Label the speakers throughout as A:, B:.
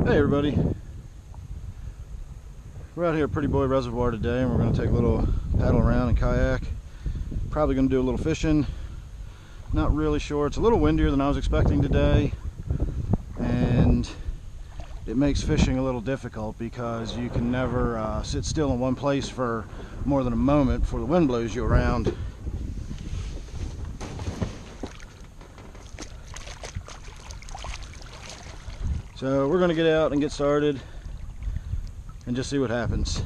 A: Hey everybody, we're out here at Prettyboy Reservoir today and we're going to take a little paddle around and kayak. Probably going to do a little fishing. Not really sure. It's a little windier than I was expecting today, and it makes fishing a little difficult because you can never sit still in one place for more than a moment before the wind blows you around. So we're going to get out and get started and just see what happens.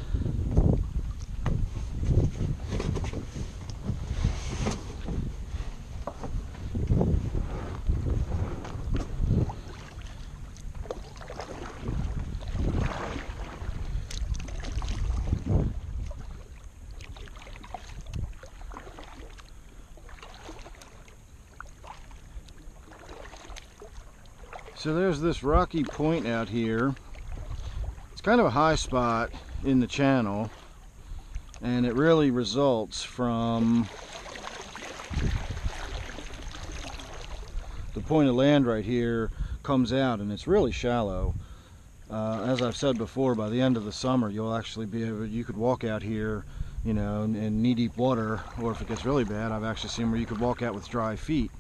A: So there's this rocky point out here. It's kind of a high spot in the channel, and it really results from the point of land right here comes out, and it's really shallow. As I've said before, by the end of the summer you'll actually be able, you could walk out here, you know, in knee-deep water, or if it gets really bad, I've actually seen where you could walk out with dry feet.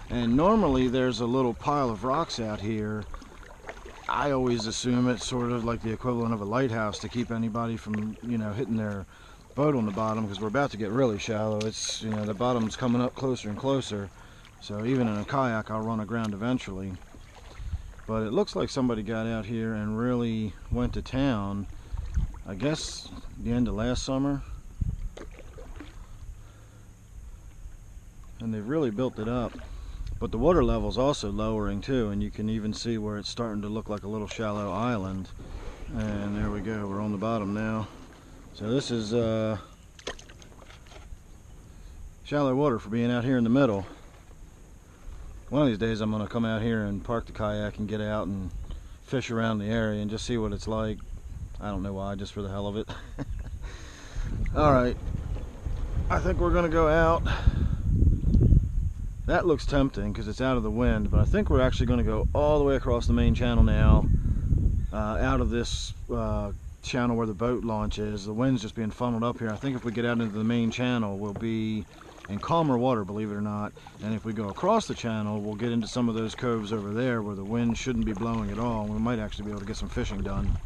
A: And normally there's a little pile of rocks out here. I always assume it's sort of like the equivalent of a lighthouse to keep anybody from, you know, hitting their boat on the bottom, because we're about to get really shallow. It's, you know, the bottom's coming up closer and closer. So even in a kayak I'll run aground eventually. But it looks like somebody got out here and really went to town, I guess the end of last summer. And they've really built it up. But the water level's also lowering too, and you can even see where it's starting to look like a little shallow island. And there we go, we're on the bottom now. So this is shallow water for being out here in the middle. One of these days I'm going to come out here and park the kayak and get out and fish around the area and just see what it's like. I don't know why, just for the hell of it. Alright, I think we're going to go out. That looks tempting because it's out of the wind, but I think we're actually going to go all the way across the main channel now, out of this channel where the boat launch is. The wind's just being funneled up here. I think if we get out into the main channel, we'll be in calmer water, believe it or not. And if we go across the channel, we'll get into some of those coves over there where the wind shouldn't be blowing at all, and we might actually be able to get some fishing done.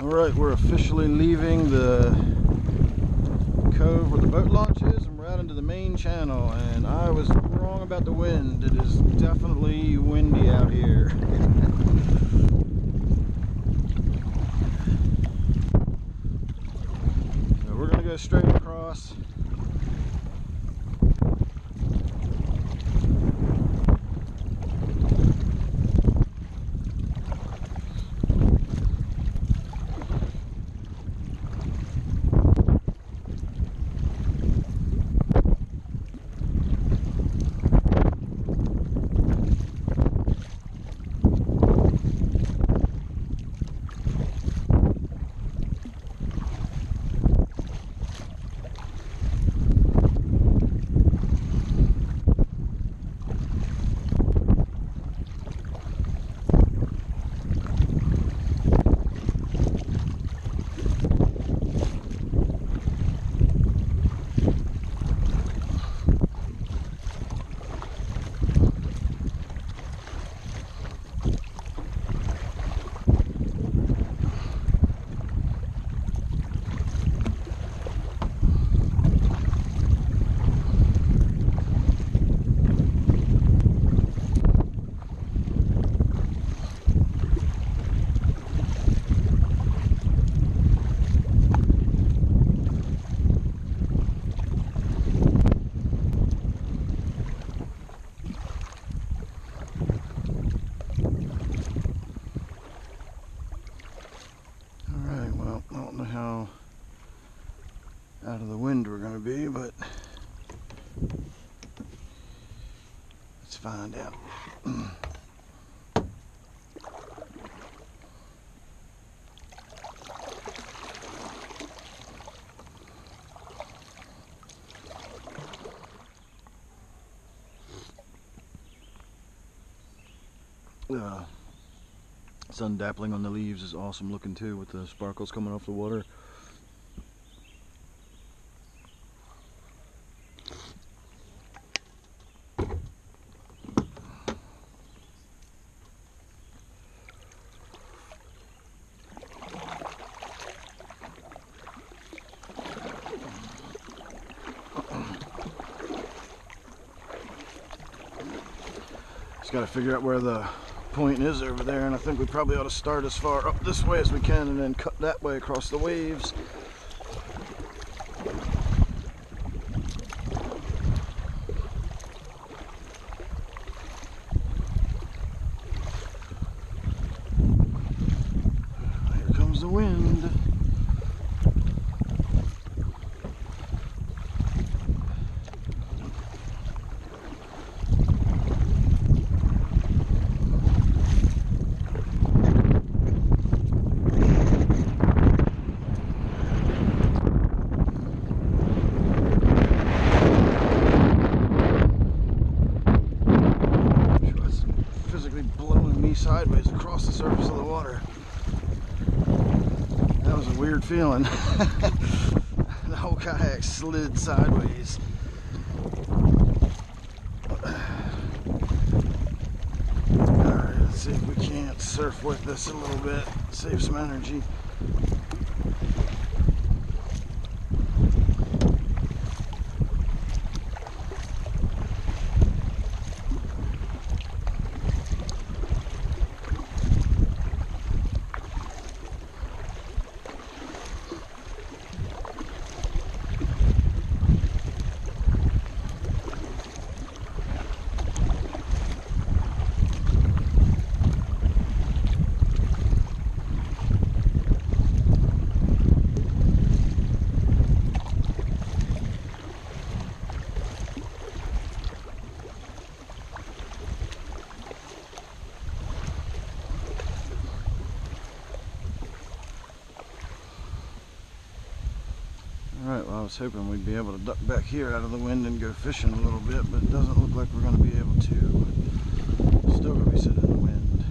A: Alright, we're officially leaving the cove where the boat launch is, and we're out into the main channel, and I was wrong about the wind. It is definitely windy out here. So we're going to go straight across. find out. Sun dappling on the leaves is awesome looking too, with the sparkles coming off the water. Just got to figure out where the point is over there, and I think we probably ought to start as far up this way as we can and then cut that way across the waves. Here comes the wind. Sideways across the surface of the water. That was a weird feeling. The whole kayak slid sideways. Alright, let's see if we can't surf with this a little bit, save some energy. Alright, well, I was hoping we'd be able to duck back here out of the wind and go fishing a little bit, but it doesn't look like we're going to be able to. Still going to be sitting in the wind.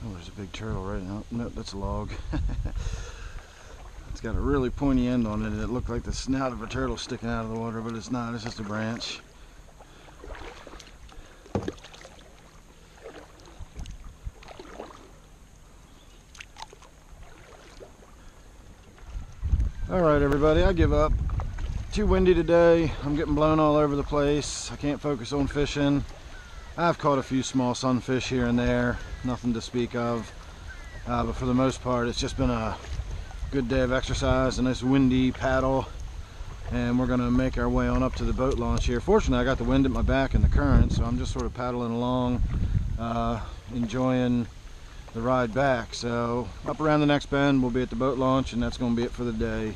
A: Oh, there's a big turtle right now. Nope, that's a log. It's got a really pointy end on it. It looked like the snout of a turtle sticking out of the water, but it's not. It's just a branch. Alright everybody, I give up. Too windy today. I'm getting blown all over the place. I can't focus on fishing. I've caught a few small sunfish here and there. Nothing to speak of. But for the most part, it's just been a good day of exercise, a nice windy paddle. And we're going to make our way on up to the boat launch here. Fortunately, I got the wind at my back and the current, so I'm just sort of paddling along, enjoying the ride back. So up around the next bend, we'll be at the boat launch, and that's going to be it for the day.